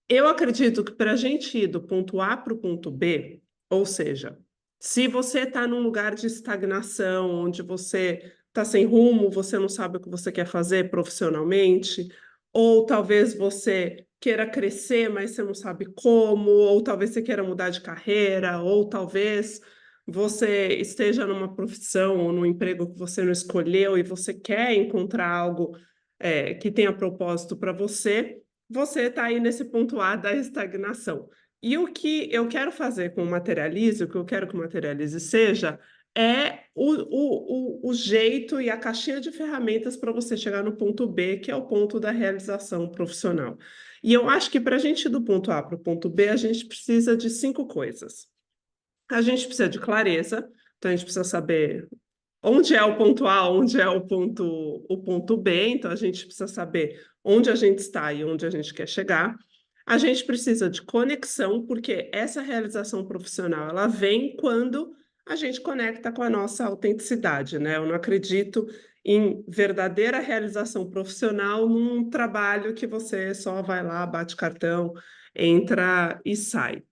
Eu acredito que para a gente ir do ponto A para o ponto B, ou seja, se você está num lugar de estagnação, onde você está sem rumo, você não sabe o que você quer fazer profissionalmente, ou talvez você queira crescer, mas você não sabe como, ou talvez você queira mudar de carreira, ou talvez você esteja numa profissão ou num emprego que você não escolheu e você quer encontrar algo, que tenha propósito para você. Você está aí nesse ponto A da estagnação. E o que eu quero fazer com o Materialize, o que eu quero que o Materialize seja, é o jeito e a caixinha de ferramentas para você chegar no ponto B, que é o ponto da realização profissional. E eu acho que para a gente ir do ponto A para o ponto B, a gente precisa de 5 coisas. A gente precisa de clareza, então a gente precisa saber onde é o ponto A, onde é o ponto B, então a gente precisa saber onde a gente está e onde a gente quer chegar. A gente precisa de conexão, porque essa realização profissional ela vem quando a gente conecta com a nossa autenticidade, né? Eu não acredito em verdadeira realização profissional num trabalho que você só vai lá, bate cartão, entra e sai.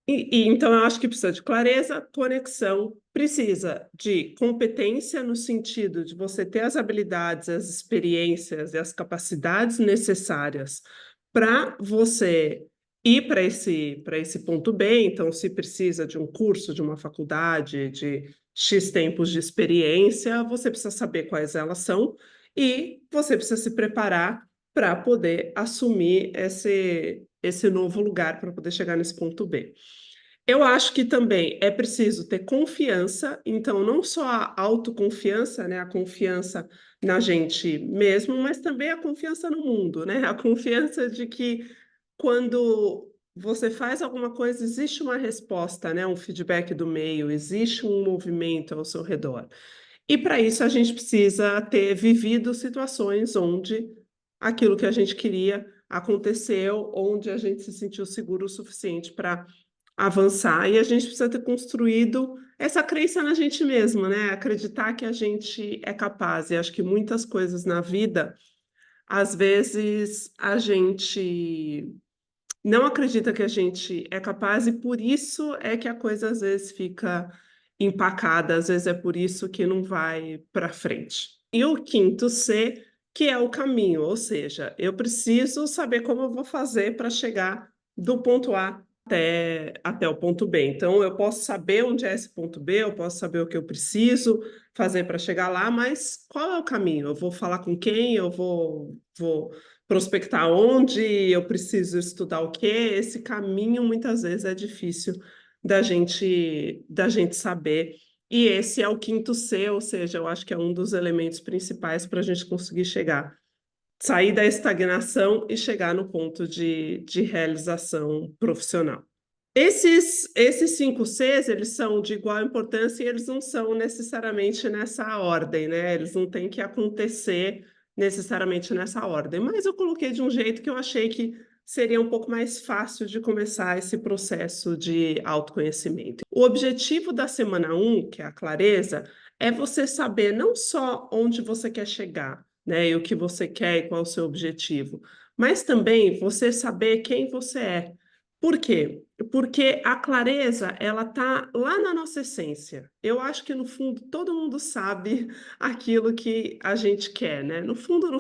Então, eu acho que precisa de clareza, conexão, precisa de competência no sentido de você ter as habilidades, as experiências e as capacidades necessárias para você ir para esse ponto B. Então, se precisa de um curso, de uma faculdade, de X tempos de experiência, você precisa saber quais elas são e você precisa se preparar para poder assumir esse novo lugar, para poder chegar nesse ponto B. Eu acho que também é preciso ter confiança, então não só a autoconfiança, né, a confiança na gente mesmo, mas também a confiança no mundo, né? A confiança de que quando você faz alguma coisa, existe uma resposta, né, um feedback do meio, existe um movimento ao seu redor. E para isso a gente precisa ter vivido situações onde aquilo que a gente queria aconteceu, onde a gente se sentiu seguro o suficiente para avançar, e a gente precisa ter construído essa crença na gente mesmo, né? Acreditar que a gente é capaz. E acho que muitas coisas na vida, às vezes, a gente não acredita que a gente é capaz, e por isso é que a coisa às vezes fica empacada, às vezes é por isso que não vai para frente. E o quinto C, que é o caminho, ou seja, eu preciso saber como eu vou fazer para chegar do ponto A até o ponto B. Então, eu posso saber onde é esse ponto B, eu posso saber o que eu preciso fazer para chegar lá, mas qual é o caminho? Eu vou falar com quem? Eu vou prospectar onde, eu preciso estudar o quê? Esse caminho muitas vezes é difícil da gente saber. E esse é o quinto C, ou seja, eu acho que é um dos elementos principais para a gente conseguir chegar, sair da estagnação e chegar no ponto de realização profissional. Esses 5 Cs, eles são de igual importância e eles não são necessariamente nessa ordem, né? Eles não têm que acontecer necessariamente nessa ordem, mas eu coloquei de um jeito que eu achei que seria um pouco mais fácil de começar esse processo de autoconhecimento. O objetivo da semana 1, que é a clareza, é você saber não só onde você quer chegar, né, e o que você quer e qual é o seu objetivo, mas também você saber quem você é. Por quê? Porque a clareza, ela tá lá na nossa essência. Eu acho que no fundo todo mundo sabe aquilo que a gente quer, né? No fundo,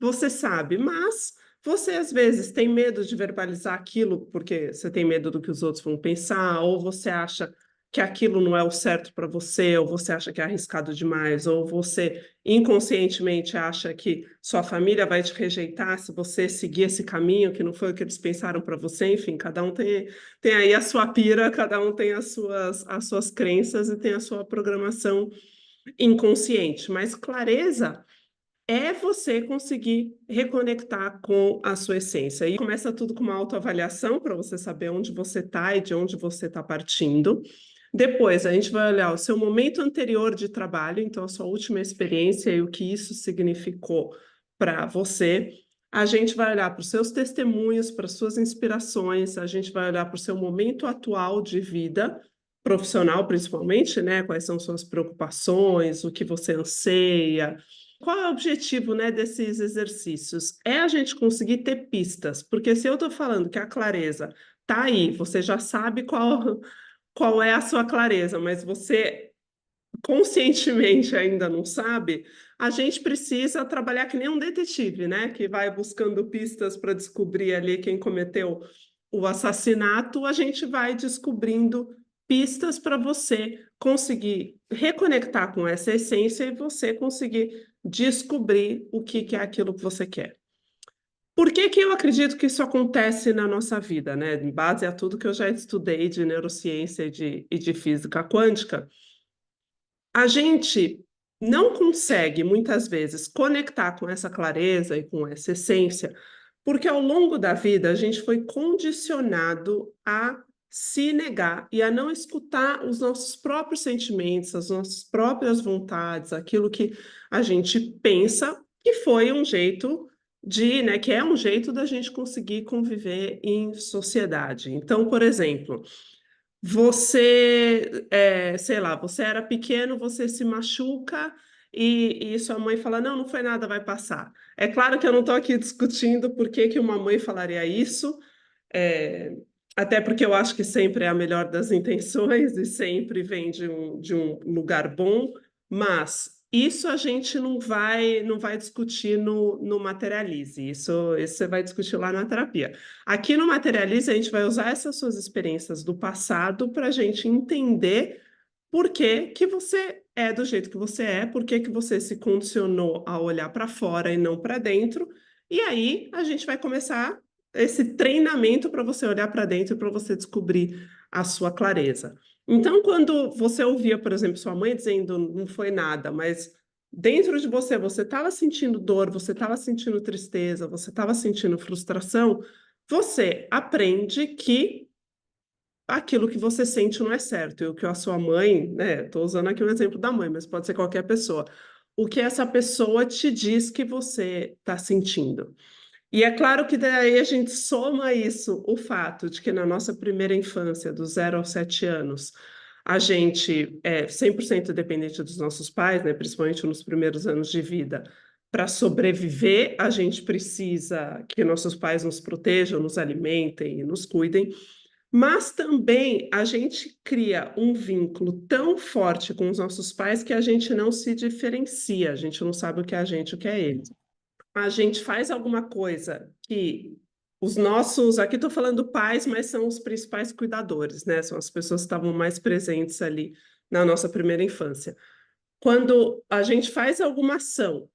você sabe, mas você às vezes tem medo de verbalizar aquilo porque você tem medo do que os outros vão pensar, ou você acha que aquilo não é o certo para você, ou você acha que é arriscado demais, ou você inconscientemente acha que sua família vai te rejeitar se você seguir esse caminho que não foi o que eles pensaram para você. Enfim, cada um tem aí a sua pira, cada um tem as suas crenças e tem a sua programação inconsciente. Mas clareza é você conseguir reconectar com a sua essência. E começa tudo com uma autoavaliação para você saber onde você está e de onde você está partindo. Depois, a gente vai olhar o seu momento anterior de trabalho, então a sua última experiência e o que isso significou para você. A gente vai olhar para os seus testemunhos, para as suas inspirações, a gente vai olhar para o seu momento atual de vida, profissional principalmente, né? Quais são suas preocupações, o que você anseia, Qual é o objetivo, né, desses exercícios? É a gente conseguir ter pistas, porque se eu estou falando que a clareza está aí, você já sabe qual é a sua clareza, mas você conscientemente ainda não sabe, a gente precisa trabalhar que nem um detetive, né? Que vai buscando pistas para descobrir ali quem cometeu o assassinato, a gente vai descobrindo pistas para você conseguir reconectar com essa essência e você conseguir descobrir o que que é aquilo que você quer. Por que que eu acredito que isso acontece na nossa vida, né? Em base a tudo que eu já estudei de neurociência e de física quântica, a gente não consegue, muitas vezes, conectar com essa clareza e com essa essência, porque ao longo da vida a gente foi condicionado a se negar e a não escutar os nossos próprios sentimentos, as nossas próprias vontades, aquilo que a gente pensa, que foi um jeito de, né, que é um jeito da gente conseguir conviver em sociedade. Então, por exemplo, você, sei lá, você era pequeno, você se machuca e sua mãe fala: não, não foi nada, vai passar. É claro que eu não estou aqui discutindo por que que uma mãe falaria isso, é, até porque eu acho que sempre é a melhor das intenções e sempre vem de um lugar bom, mas isso a gente não vai discutir no Materialize, isso você vai discutir lá na terapia. Aqui no Materialize, a gente vai usar essas suas experiências do passado para a gente entender por que que você é do jeito que você é, por que que você se condicionou a olhar para fora e não para dentro, e aí a gente vai começar esse treinamento para você olhar para dentro para você descobrir a sua clareza. Então, quando você ouvia, por exemplo, sua mãe dizendo não foi nada, mas dentro de você, você estava sentindo dor, você estava sentindo tristeza, você estava sentindo frustração, você aprende que aquilo que você sente não é certo. E o que a sua mãe, né? Estou usando aqui um exemplo da mãe, mas pode ser qualquer pessoa. O que essa pessoa te diz que você está sentindo. E é claro que daí a gente soma isso, o fato de que na nossa primeira infância, do 0 aos 7 anos, a gente é 100% dependente dos nossos pais, né, principalmente nos primeiros anos de vida. Para sobreviver, a gente precisa que nossos pais nos protejam, nos alimentem e nos cuidem, mas também a gente cria um vínculo tão forte com os nossos pais que a gente não se diferencia, a gente não sabe o que é a gente, o que é eles. A gente faz alguma coisa que os nossos, aqui estou falando pais, mas são os principais cuidadores, né? São as pessoas que estavam mais presentes ali na nossa primeira infância. Quando a gente faz alguma ação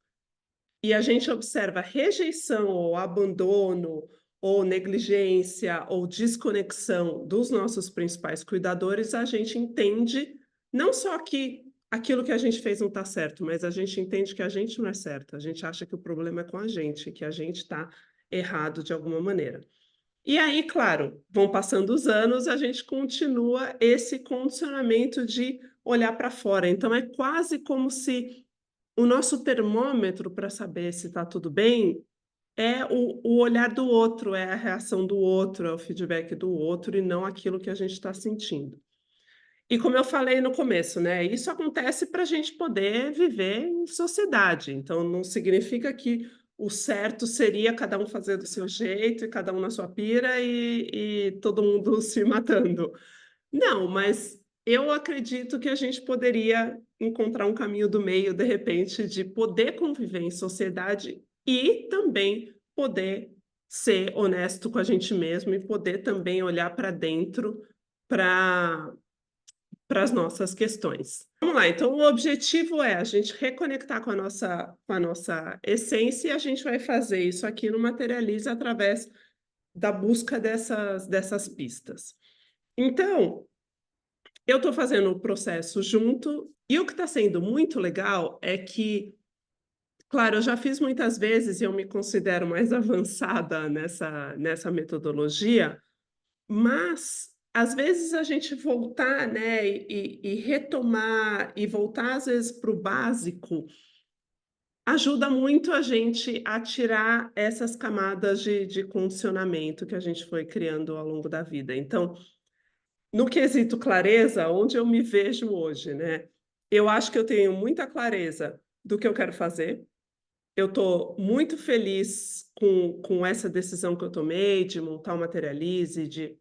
e a gente observa rejeição ou abandono ou negligência ou desconexão dos nossos principais cuidadores, a gente entende não só que aquilo que a gente fez não está certo, mas a gente entende que a gente não é certo. A gente acha que o problema é com a gente, que a gente está errado de alguma maneira. E aí, claro, vão passando os anos, a gente continua esse condicionamento de olhar para fora. Então, é quase como se o nosso termômetro para saber se está tudo bem é o olhar do outro, é a reação do outro, é o feedback do outro e não aquilo que a gente está sentindo. E como eu falei no começo, né, isso acontece para a gente poder viver em sociedade. Então, não significa que o certo seria cada um fazer do seu jeito e cada um na sua pira e todo mundo se matando. Não, mas eu acredito que a gente poderia encontrar um caminho do meio, de repente, de poder conviver em sociedade e também poder ser honesto com a gente mesmo e poder também olhar para dentro para as nossas questões. Vamos lá, então o objetivo é a gente reconectar com a nossa essência e a gente vai fazer isso aqui no Materialize através da busca dessas pistas. Então, eu estou fazendo o processo junto, e o que está sendo muito legal é que, claro, eu já fiz muitas vezes e eu me considero mais avançada nessa metodologia, mas às vezes a gente voltar, né, e retomar e voltar às vezes para o básico ajuda muito a gente a tirar essas camadas de condicionamento que a gente foi criando ao longo da vida. Então, no quesito clareza, onde eu me vejo hoje, né? Eu acho que eu tenho muita clareza do que eu quero fazer. eu estou muito feliz com essa decisão que eu tomei de montar o Materialize, de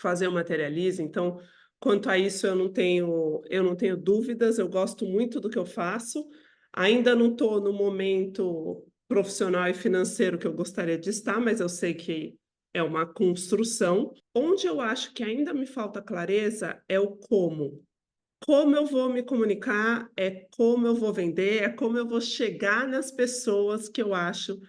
fazer o Materialize, então, quanto a isso eu não tenho dúvidas, eu gosto muito do que eu faço, ainda não estou no momento profissional e financeiro que eu gostaria de estar, mas eu sei que é uma construção. Onde eu acho que ainda me falta clareza é o como. Como eu vou me comunicar, é como eu vou vender, é como eu vou chegar nas pessoas que eu acho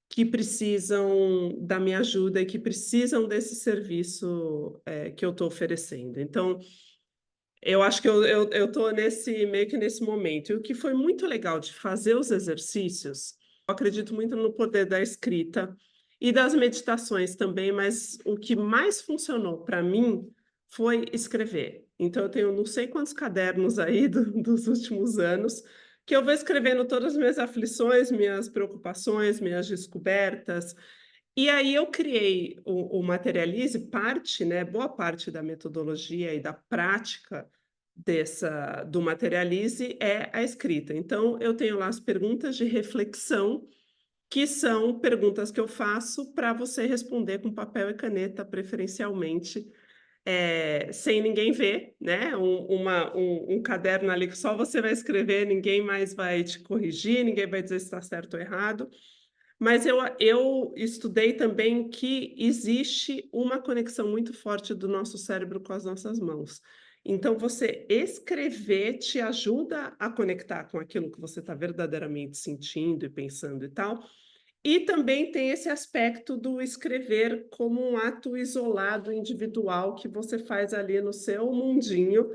que precisam da minha ajuda e que precisam desse serviço, que eu estou oferecendo. Então, eu acho que eu estou nesse meio que nesse momento. E o que foi muito legal de fazer os exercícios, eu acredito muito no poder da escrita e das meditações também, mas o que mais funcionou para mim foi escrever. Então eu tenho não sei quantos cadernos aí dos últimos anos, que eu vou escrevendo todas as minhas aflições, minhas preocupações, minhas descobertas, e aí eu criei o Materialize, parte, né, boa parte da metodologia e da prática do Materialize é a escrita. Então eu tenho lá as perguntas de reflexão, que são perguntas que eu faço para você responder com papel e caneta, preferencialmente, sem ninguém ver, né, um caderno ali que só você vai escrever, ninguém mais vai te corrigir, ninguém vai dizer se está certo ou errado. Mas eu estudei também que existe uma conexão muito forte do nosso cérebro com as nossas mãos. Então, você escrever te ajuda a conectar com aquilo que você está verdadeiramente sentindo e pensando e tal. E também tem esse aspecto do escrever como um ato isolado, individual, que você faz ali no seu mundinho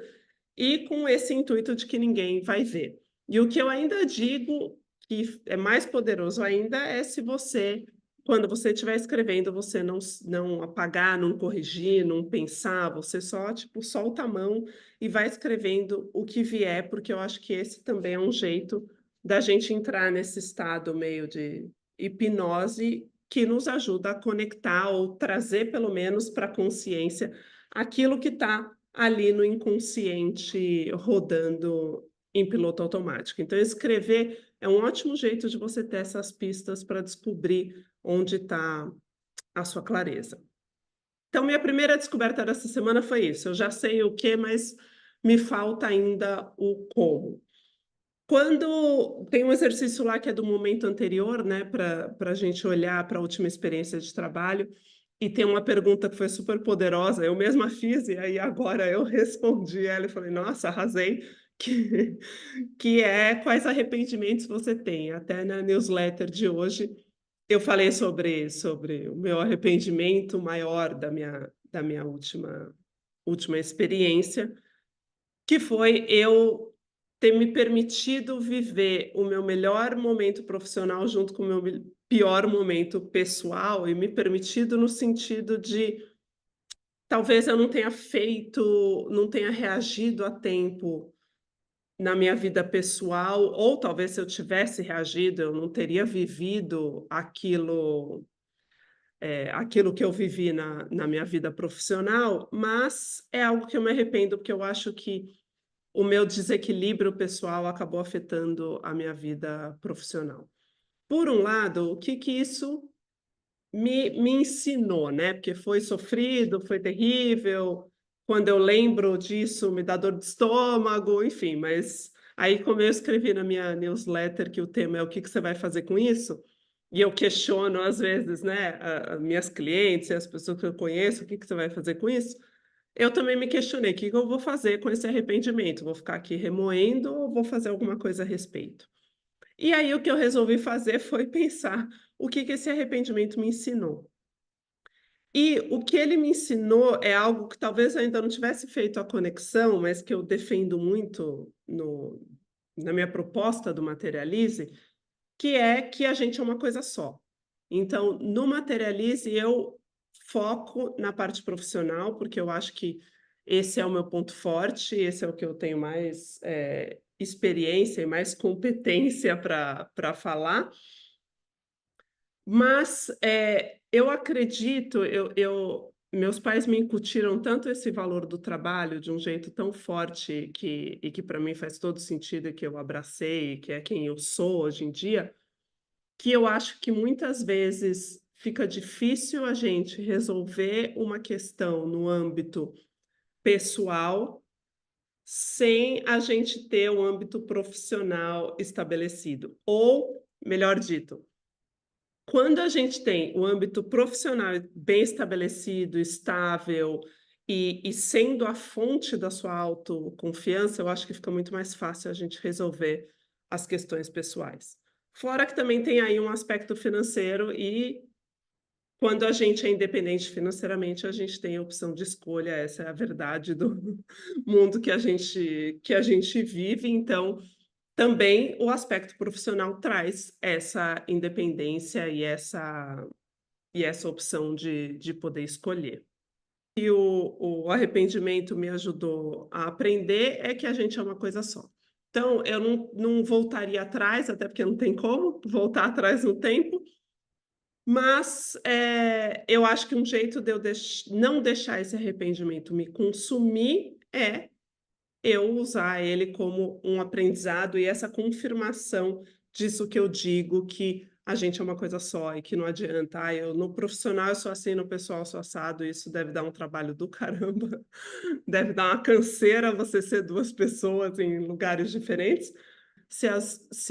e com esse intuito de que ninguém vai ver. E o que eu ainda digo, que é mais poderoso ainda, é se você, quando você estiver escrevendo, você não apagar, não corrigir, não pensar, você só, tipo, solta a mão e vai escrevendo o que vier, porque eu acho que esse também é um jeito da gente entrar nesse estado meio de hipnose que nos ajuda a conectar ou trazer, pelo menos, para a consciência aquilo que está ali no inconsciente rodando em piloto automático. Então, escrever é um ótimo jeito de você ter essas pistas para descobrir onde está a sua clareza. Então, minha primeira descoberta dessa semana foi isso. Eu já sei o que, mas me falta ainda o como. Quando tem um exercício lá que é do momento anterior, né, para a gente olhar para a última experiência de trabalho, e tem uma pergunta que foi super poderosa, eu mesma fiz, e aí agora eu respondi ela e falei, nossa, arrasei, que, que é quais arrependimentos você tem. Até na newsletter de hoje eu falei sobre o meu arrependimento maior da minha última experiência, que foi eu ter me permitido viver o meu melhor momento profissional junto com o meu pior momento pessoal, e me permitido no sentido de talvez eu não tenha reagido a tempo na minha vida pessoal, ou talvez se eu tivesse reagido, eu não teria vivido aquilo que eu vivi na minha vida profissional, mas é algo que eu me arrependo, porque eu acho que o meu desequilíbrio pessoal acabou afetando a minha vida profissional. Por um lado, o que que isso me ensinou, né? Porque foi sofrido, foi terrível. Quando eu lembro disso, me dá dor de estômago, enfim. Mas aí, como eu escrevi na minha newsletter que o tema é o que que você vai fazer com isso, e eu questiono às vezes, né, minhas clientes e as pessoas que eu conheço, o que que você vai fazer com isso? Eu também me questionei, o que que eu vou fazer com esse arrependimento? Vou ficar aqui remoendo ou vou fazer alguma coisa a respeito? E aí o que eu resolvi fazer foi pensar o que que esse arrependimento me ensinou. E o que ele me ensinou é algo que talvez eu ainda não tivesse feito a conexão, mas que eu defendo muito na minha proposta do Materialize, que é que a gente é uma coisa só. Então, no Materialize, eu foco na parte profissional, porque eu acho que esse é o meu ponto forte, esse é o que eu tenho mais experiência e mais competência para falar. Mas eu acredito, meus pais me incutiram tanto esse valor do trabalho de um jeito tão forte e que para mim faz todo sentido e que eu abracei, que é quem eu sou hoje em dia, que eu acho que muitas vezes fica difícil a gente resolver uma questão no âmbito pessoal, sem a gente ter o âmbito profissional estabelecido. Ou, melhor dito, quando a gente tem o âmbito profissional bem estabelecido, estável e sendo a fonte da sua autoconfiança, eu acho que fica muito mais fácil a gente resolver as questões pessoais. Fora que também tem aí um aspecto financeiro e quando a gente é independente financeiramente, a gente tem a opção de escolha, essa é a verdade do mundo que a gente vive, então também o aspecto profissional traz essa independência e essa opção de poder escolher. E o arrependimento me ajudou a aprender é que a gente é uma coisa só. Então eu não voltaria atrás, até porque não tem como voltar atrás no tempo, mas, eu acho que um jeito de eu não deixar esse arrependimento me consumir é eu usar ele como um aprendizado e essa confirmação disso que eu digo, que a gente é uma coisa só e que não adianta: "Ai, eu no profissional eu sou assim, no pessoal eu sou assado", isso deve dar um trabalho do caramba, deve dar uma canseira você ser 2 pessoas em lugares diferentes. Se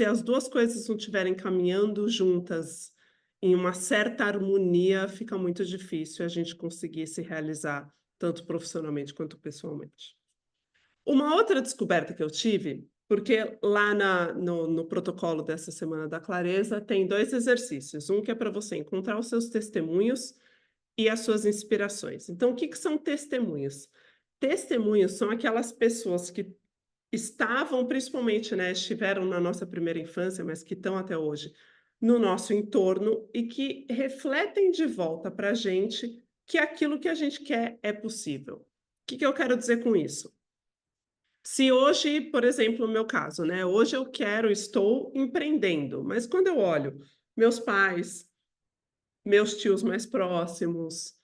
as 2 coisas não estiverem caminhando juntas em uma certa harmonia, fica muito difícil a gente conseguir se realizar tanto profissionalmente quanto pessoalmente. Uma outra descoberta que eu tive, porque lá no protocolo dessa Semana da Clareza tem 2 exercícios, um que é para você encontrar os seus testemunhos e as suas inspirações. Então o que que são testemunhos? Testemunhos são aquelas pessoas que estavam principalmente, né, estiveram na nossa primeira infância, mas que estão até hoje no nosso entorno e que refletem de volta para a gente que aquilo que a gente quer é possível. O que que eu quero dizer com isso? Se hoje, por exemplo, o meu caso, né, hoje estou empreendendo, mas quando eu olho meus pais, meus tios mais próximos,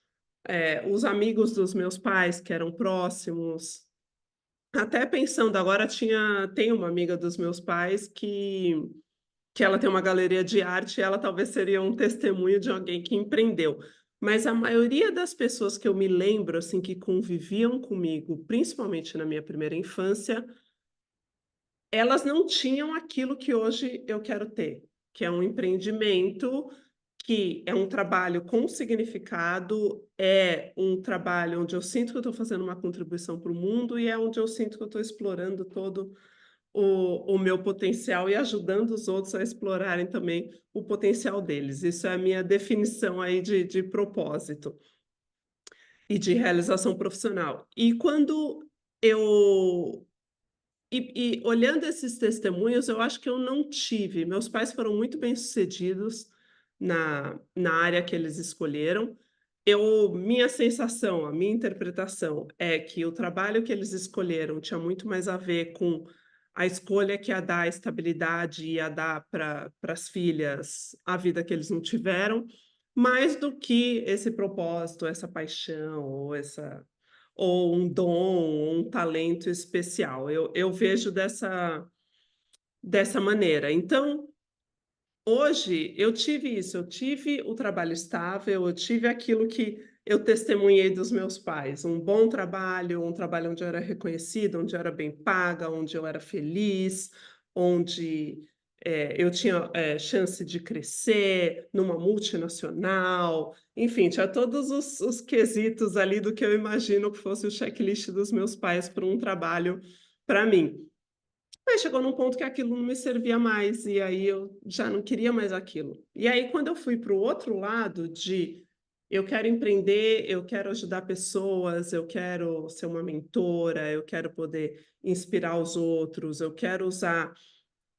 os amigos dos meus pais que eram próximos, até pensando agora tem uma amiga dos meus pais que ela tem uma galeria de arte e ela talvez seria um testemunho de alguém que empreendeu. Mas a maioria das pessoas que eu me lembro, assim, que conviviam comigo, principalmente na minha primeira infância, elas não tinham aquilo que hoje eu quero ter, que é um empreendimento, que é um trabalho com significado, é um trabalho onde eu sinto que eu estou fazendo uma contribuição para o mundo e é onde eu sinto que eu estou explorando todo o meu potencial e ajudando os outros a explorarem também o potencial deles. Isso é a minha definição aí de propósito e de realização profissional. E quando eu olhando esses testemunhos, eu acho que eu não tive. Meus pais foram muito bem-sucedidos na área que eles escolheram. Minha sensação, a minha interpretação é que o trabalho que eles escolheram tinha muito mais a ver com a escolha que ia dar estabilidade, ia dar para as filhas a vida que eles não tiveram, mais do que esse propósito, essa paixão ou um dom, ou um talento especial. Eu vejo dessa maneira. Então, hoje eu tive isso, eu tive o trabalho estável, eu tive aquilo que eu testemunhei dos meus pais, um bom trabalho, um trabalho onde eu era reconhecida, onde eu era bem paga, onde eu era feliz, onde, eu tinha, chance de crescer numa multinacional, enfim, tinha todos os quesitos ali do que eu imagino que fosse o checklist dos meus pais para um trabalho para mim. Aí chegou num ponto que aquilo não me servia mais, e aí eu já não queria mais aquilo. E aí quando eu fui para o outro lado de eu quero empreender, eu quero ajudar pessoas, eu quero ser uma mentora, eu quero poder inspirar os outros, eu quero usar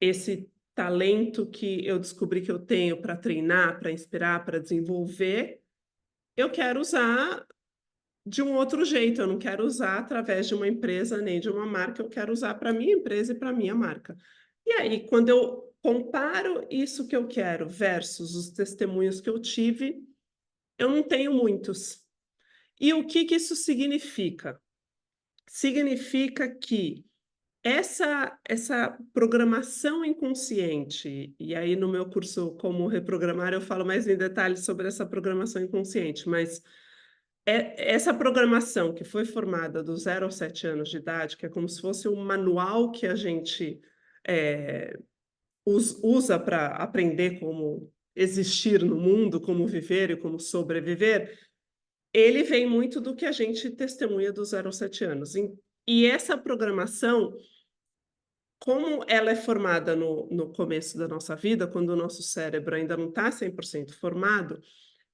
esse talento que eu descobri que eu tenho para treinar, para inspirar, para desenvolver, eu quero usar de um outro jeito, eu não quero usar através de uma empresa nem de uma marca, eu quero usar para minha empresa e para minha marca. E aí, quando eu comparo isso que eu quero versus os testemunhos que eu tive, eu não tenho muitos. E o que que isso significa? Significa que essa programação inconsciente, e aí no meu curso Como Reprogramar eu falo mais em detalhes sobre essa programação inconsciente, mas essa programação que foi formada do 0 aos 7 anos de idade, que é como se fosse um manual que a gente, eh, usa para aprender como existir no mundo, como viver e como sobreviver, ele vem muito do que a gente testemunha do 0 aos 7 anos. E essa programação, como ela é formada no começo da nossa vida, quando o nosso cérebro ainda não está 100% formado,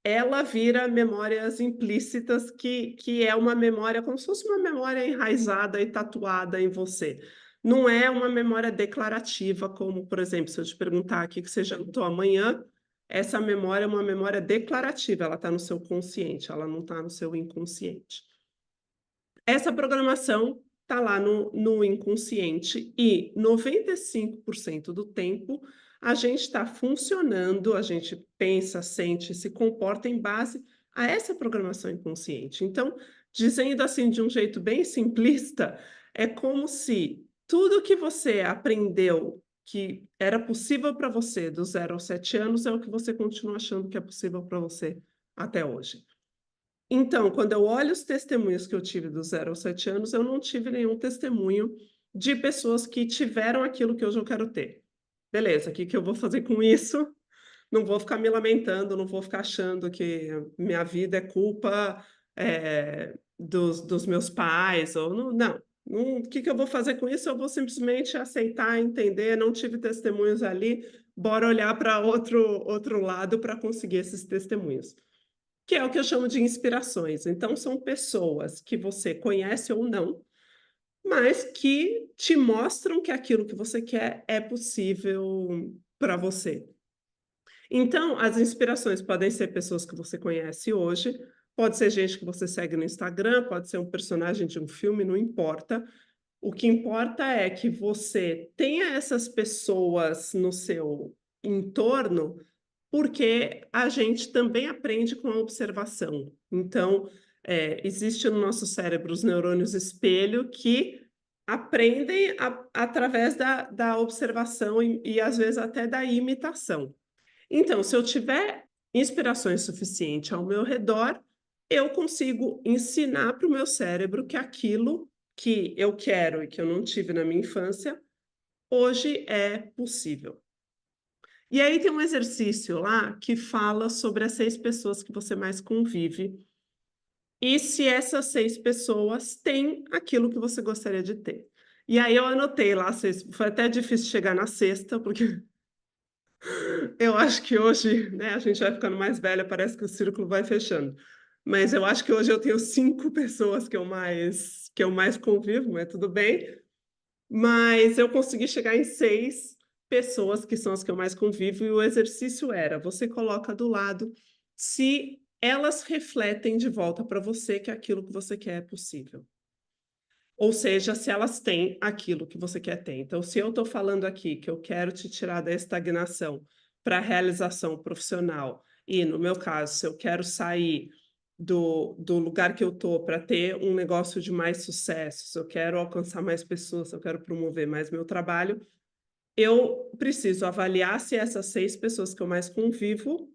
ela vira memórias implícitas, que é uma memória como se fosse uma memória enraizada e tatuada em você. Não é uma memória declarativa, como, por exemplo, se eu te perguntar: o que que você jantou amanhã? Essa memória é uma memória declarativa, ela está no seu consciente, ela não está no seu inconsciente. Essa programação está lá no inconsciente e 95% do tempo a gente está funcionando, a gente pensa, sente, se comporta em base a essa programação inconsciente. Então, dizendo assim de um jeito bem simplista, é como se tudo que você aprendeu que era possível para você do 0 aos 7 anos é o que você continua achando que é possível para você até hoje. Então, quando eu olho os testemunhos que eu tive do 0 aos 7 anos, eu não tive nenhum testemunho de pessoas que tiveram aquilo que hoje eu quero ter. Beleza, o que que eu vou fazer com isso? Não vou ficar me lamentando, não vou ficar achando que minha vida é culpa, dos meus pais ou não, o que que eu vou fazer com isso? Eu vou simplesmente aceitar, entender, não tive testemunhos ali, bora olhar para outro lado para conseguir esses testemunhos. Que é o que eu chamo de inspirações. Então, são pessoas que você conhece ou não, mas que te mostram que aquilo que você quer é possível para você. Então, as inspirações podem ser pessoas que você conhece hoje, pode ser gente que você segue no Instagram, pode ser um personagem de um filme, não importa. O que importa é que você tenha essas pessoas no seu entorno, porque a gente também aprende com a observação. Então, existe no nosso cérebro os neurônios espelho que aprendem através da observação e às vezes até da imitação. Então, se eu tiver inspirações suficientes ao meu redor, eu consigo ensinar para o meu cérebro que aquilo que eu quero e que eu não tive na minha infância, hoje é possível. E aí tem um exercício lá que fala sobre as 6 pessoas que você mais convive, e se essas 6 pessoas têm aquilo que você gostaria de ter. E aí eu anotei lá 6, foi até difícil chegar na sexta, porque eu acho que hoje, né, a gente vai ficando mais velha, parece que o círculo vai fechando. Mas eu acho que hoje eu tenho 5 pessoas que eu mais convivo, mas tudo bem. Mas eu consegui chegar em 6 pessoas, que são as que eu mais convivo, e o exercício era: você coloca do lado se elas refletem de volta para você que aquilo que você quer é possível. Ou seja, se elas têm aquilo que você quer ter. Então, se eu estou falando aqui que eu quero te tirar da estagnação para a realização profissional, e no meu caso, se eu quero sair do lugar que eu estou para ter um negócio de mais sucesso, se eu quero alcançar mais pessoas, se eu quero promover mais meu trabalho, eu preciso avaliar se essas 6 pessoas que eu mais convivo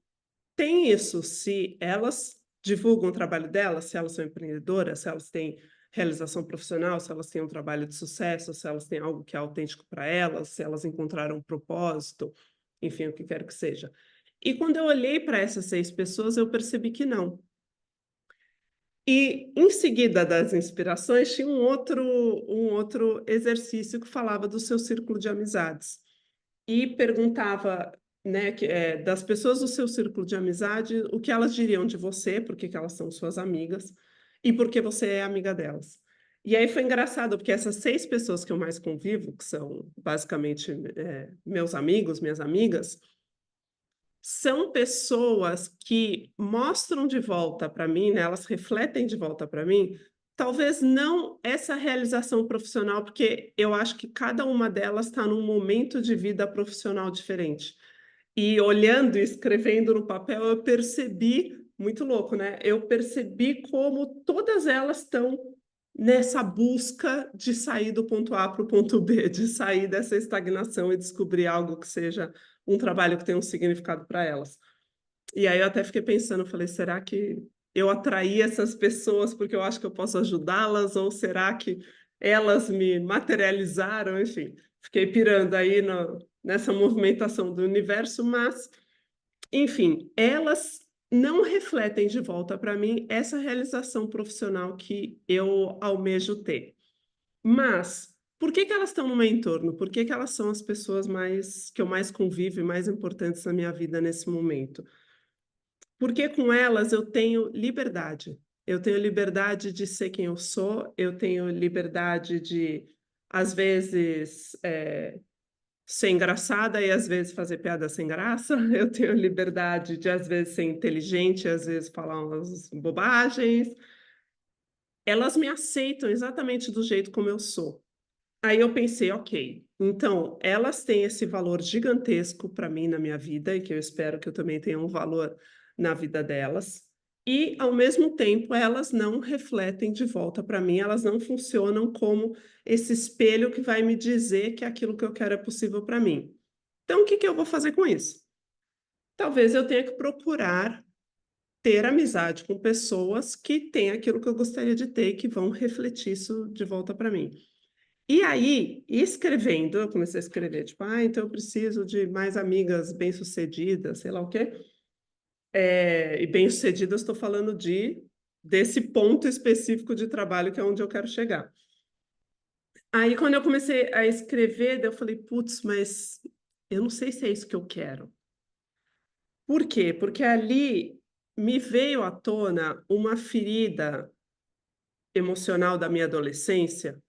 têm isso, se elas divulgam o trabalho delas, se elas são empreendedoras, se elas têm realização profissional, se elas têm um trabalho de sucesso, se elas têm algo que é autêntico para elas, se elas encontraram um propósito, enfim, o que quer que seja. E quando eu olhei para essas 6 pessoas, eu percebi que não. E em seguida das inspirações, tinha um outro exercício que falava do seu círculo de amizades. E perguntava, né, das pessoas do seu círculo de amizade, o que elas diriam de você, porque que elas são suas amigas, e porque você é amiga delas. E aí foi engraçado, porque essas 6 pessoas que eu mais convivo, que são basicamente, meus amigos, minhas amigas, são pessoas que mostram de volta para mim, né, elas refletem de volta para mim, talvez não essa realização profissional, porque eu acho que cada uma delas está num momento de vida profissional diferente. E olhando e escrevendo no papel, eu percebi, muito louco, né? Eu percebi como todas elas estão nessa busca de sair do ponto A para o ponto B, de sair dessa estagnação e descobrir algo que seja um trabalho que tenha um significado para elas. E aí eu até fiquei pensando, eu falei: "Será que eu atraí essas pessoas porque eu acho que eu posso ajudá-las ou será que elas me materializaram?". Enfim, fiquei pirando aí nessa movimentação do universo, mas, enfim, elas não refletem de volta para mim essa realização profissional que eu almejo ter. Mas, por que que elas estão no meu entorno? Por que que elas são as pessoas mais que eu mais convivo e mais importantes na minha vida nesse momento? Porque com elas eu tenho liberdade. Eu tenho liberdade de ser quem eu sou, eu tenho liberdade de, às vezes, ser engraçada e às vezes fazer piada sem graça. Eu tenho liberdade de, às vezes, ser inteligente, às vezes falar umas bobagens. Elas me aceitam exatamente do jeito como eu sou. Aí eu pensei: "Ok, então elas têm esse valor gigantesco para mim na minha vida e que eu espero que eu também tenha um valor na vida delas, e ao mesmo tempo elas não refletem de volta para mim, elas não funcionam como esse espelho que vai me dizer que aquilo que eu quero é possível para mim. Então o que que eu vou fazer com isso? Talvez eu tenha que procurar ter amizade com pessoas que têm aquilo que eu gostaria de ter e que vão refletir isso de volta para mim". E aí, escrevendo, eu comecei a escrever, tipo: "Ah, então eu preciso de mais amigas bem-sucedidas", sei lá o quê. E bem-sucedidas, estou falando desse ponto específico de trabalho que é onde eu quero chegar. Aí quando eu comecei a escrever, daí eu falei: "Putz, mas eu não sei se é isso que eu quero". Por quê? Porque ali me veio à tona uma ferida emocional da minha adolescência.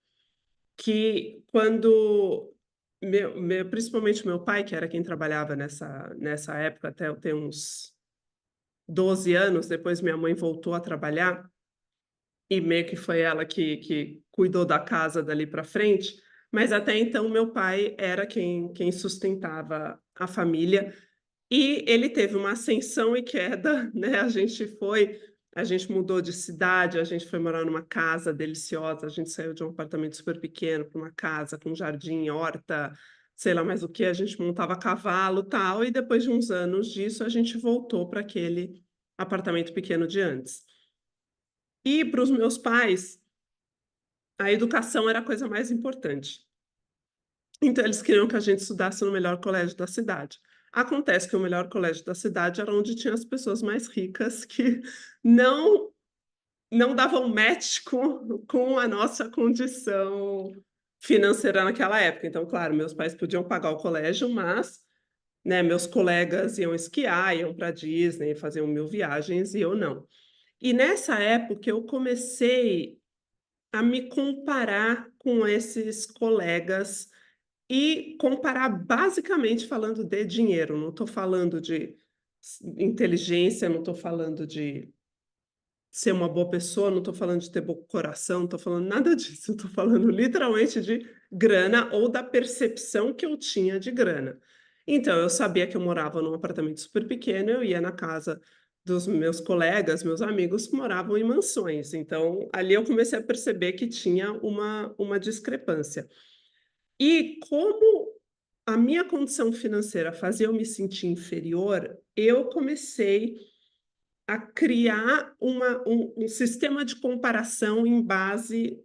Que quando principalmente meu pai, que era quem trabalhava nessa época até eu ter uns 12 anos, depois minha mãe voltou a trabalhar, e meio que foi ela que cuidou da casa dali para frente, mas até então meu pai era quem sustentava a família, e ele teve uma ascensão e queda, né, a gente mudou de cidade, a gente foi morar numa casa deliciosa, a gente saiu de um apartamento super pequeno para uma casa com jardim, horta, sei lá mais o que, a gente montava a cavalo, tal, e depois de uns anos disso, a gente voltou para aquele apartamento pequeno de antes. E para os meus pais, a educação era a coisa mais importante. Então eles queriam que a gente estudasse no melhor colégio da cidade. Acontece que o melhor colégio da cidade era onde tinha as pessoas mais ricas que não não davam match com a nossa condição financeira naquela época. Então, claro, meus pais podiam pagar o colégio, mas, né, meus colegas iam esquiar, iam para Disney, faziam 1000 viagens e eu não. E nessa época eu comecei a me comparar com esses colegas e comparar basicamente falando de dinheiro, não estou falando de inteligência, não estou falando de ser uma boa pessoa, não estou falando de ter bom coração, não estou falando nada disso, eu estou falando literalmente de grana ou da percepção que eu tinha de grana. Então, eu sabia que eu morava num apartamento super pequeno, eu ia na casa dos meus colegas, meus amigos que moravam em mansões, então ali eu comecei a perceber que tinha uma discrepância. E como a minha condição financeira fazia eu me sentir inferior, eu comecei a criar um sistema de comparação em base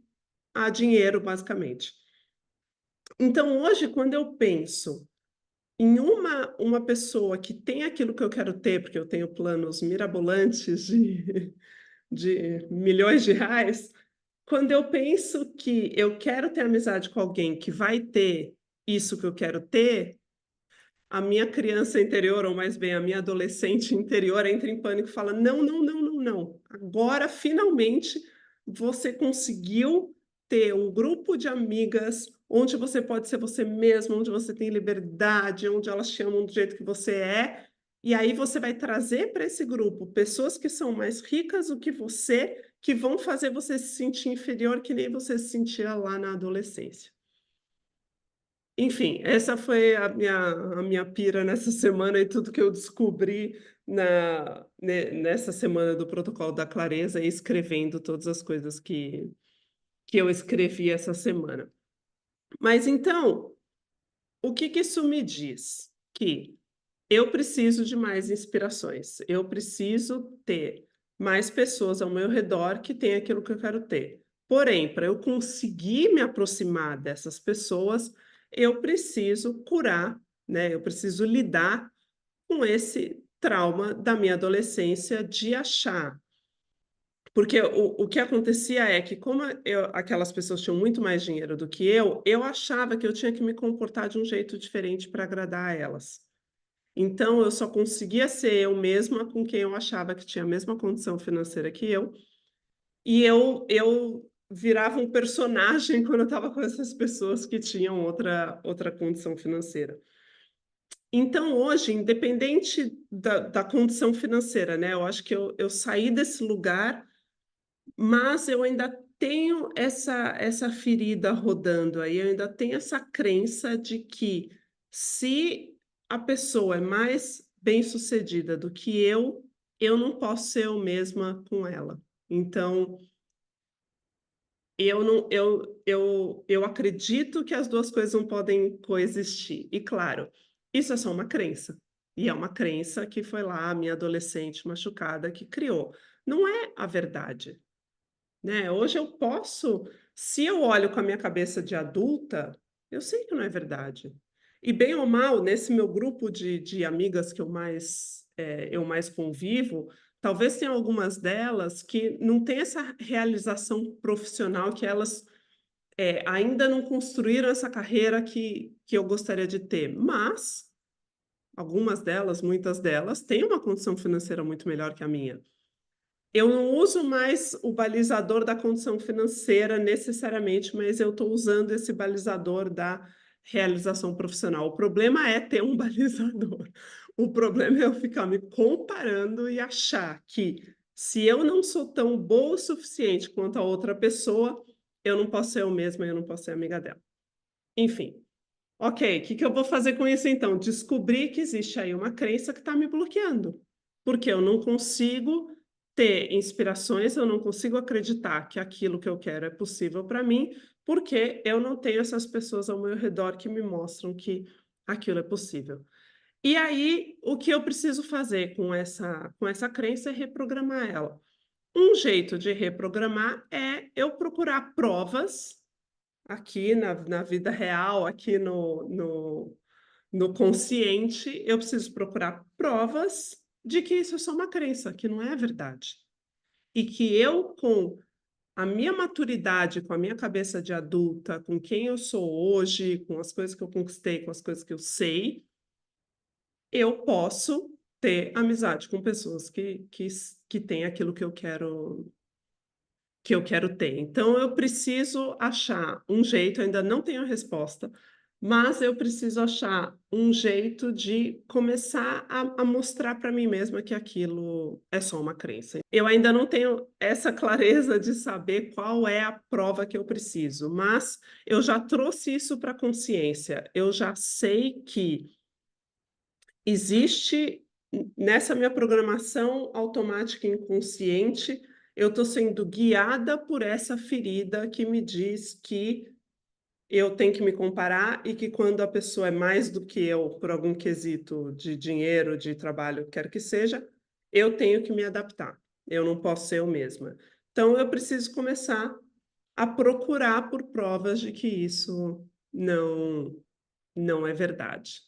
a dinheiro, basicamente. Então, hoje, quando eu penso em uma pessoa que tem aquilo que eu quero ter, porque eu tenho planos mirabolantes de milhões de reais, quando eu penso que eu quero ter amizade com alguém que vai ter isso que eu quero ter, a minha criança interior, ou mais bem, a minha adolescente interior entra em pânico e fala: "Não, não, não, não, não. Agora, finalmente, você conseguiu ter um grupo de amigas onde você pode ser você mesma, onde você tem liberdade, onde elas te amam do jeito que você é, e aí você vai trazer para esse grupo pessoas que são mais ricas do que você, que vão fazer você se sentir inferior que nem você se sentia lá na adolescência". Enfim, essa foi a minha pira nessa semana e tudo que eu descobri nessa semana do Protocolo da Clareza e escrevendo todas as coisas que eu escrevi essa semana. Mas então, o que que isso me diz? Que eu preciso de mais inspirações, eu preciso ter mais pessoas ao meu redor que têm aquilo que eu quero ter. Porém, para eu conseguir me aproximar dessas pessoas, eu preciso curar, né, eu preciso lidar com esse trauma da minha adolescência de achar porque o que acontecia é que como aquelas pessoas tinham muito mais dinheiro do que eu achava que eu tinha que me comportar de um jeito diferente para agradar a elas. Então eu só conseguia ser eu mesma com quem eu achava que tinha a mesma condição financeira que eu, e eu virava um personagem quando eu estava com essas pessoas que tinham outra condição financeira. Então hoje, independente da condição financeira, né, eu acho que eu saí desse lugar, mas eu ainda tenho essa ferida rodando aí, eu ainda tenho essa crença de que se a pessoa é mais bem-sucedida do que eu não posso ser eu mesma com ela. Então, eu não eu acredito que as 2 coisas não podem coexistir. E claro, isso é só uma crença, e é uma crença que foi lá a minha adolescente machucada que criou. Não é a verdade. Né, hoje eu posso se eu olho com a minha cabeça de adulta, eu sei que não é verdade. E bem ou mal, nesse meu grupo de amigas que eu mais convivo, talvez tenha algumas delas que não têm essa realização profissional que elas, ainda não construíram essa carreira que eu gostaria de ter, mas algumas delas, muitas delas, têm uma condição financeira muito melhor que a minha. Eu não uso mais o balizador da condição financeira necessariamente, mas eu estou usando esse balizador da realização profissional. O problema é ter um balizador. O problema é eu ficar me comparando e achar que se eu não sou tão boa o suficiente quanto a outra pessoa, eu não posso ser eu mesma, eu não posso ser amiga dela. Enfim, ok, o que que eu vou fazer com isso então? Descobrir que existe aí uma crença que está me bloqueando, porque eu não consigo ter inspirações, eu não consigo acreditar que aquilo que eu quero é possível para mim, porque eu não tenho essas pessoas ao meu redor que me mostram que aquilo é possível. E aí, o que eu preciso fazer com essa crença é reprogramar ela. Um jeito de reprogramar é eu procurar provas aqui na vida real, aqui no consciente, eu preciso procurar provas de que isso é só uma crença, que não é verdade. E que eu, com a minha maturidade, com a minha cabeça de adulta, com quem eu sou hoje, com as coisas que eu conquistei, com as coisas que eu sei, eu posso ter amizade com pessoas que têm aquilo que eu quero ter. Então eu preciso achar um jeito, ainda não tenho a resposta, mas eu preciso achar um jeito de começar a mostrar para mim mesma que aquilo é só uma crença. Eu ainda não tenho essa clareza de saber qual é a prova que eu preciso, mas eu já trouxe isso para a consciência. Eu já sei que existe nessa minha programação automática inconsciente, eu estou sendo guiada por essa ferida que me diz que eu tenho que me comparar e que quando a pessoa é mais do que eu por algum quesito de dinheiro, de trabalho, quer que seja, eu tenho que me adaptar. Eu não posso ser eu mesma. Então eu preciso começar a procurar por provas de que isso não é verdade.